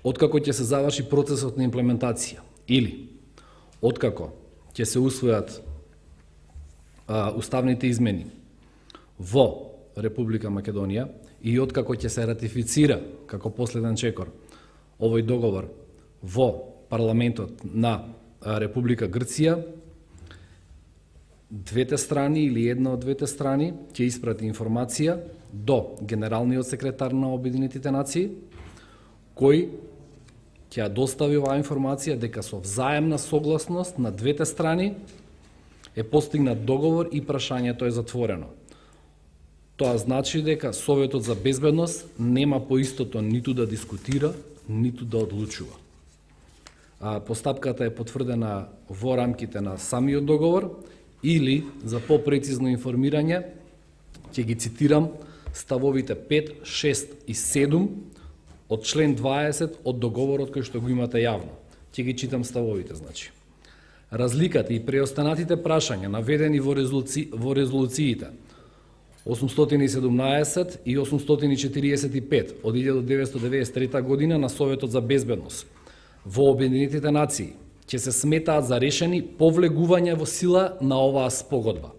откако ќе се заврши процесот на имплементација или откако ќе се усвојат уставните измени во Република Македонија и откако ќе се ратифицира како последен чекор овој договор во парламентот на Република Грција, двете страни или една од двете страни ќе испрати информација до генералниот секретар на Обединетите нации, кој ќе ја достави оваа информација дека со взаемна согласност на двете страни е постигнат договор и прашањето е затворено. Тоа значи дека Советот за безбедност нема по истото ниту да дискутира, ниту да одлучува. Постапката е потврдена во рамките на самиот договор или, за попрецизно информирање, ќе ги цитирам ставовите 5, 6 и 7 од член 20 од договорот кој што го имате јавно. Ќе ги читам ставовите, значи. Разликата и преостанатите прашања наведени во резолуциите 817 и 845 од 1993 година на Советот за безбедност во Обединетите нации ќе се сметаат за решени по влегување во сила на оваа спогодба.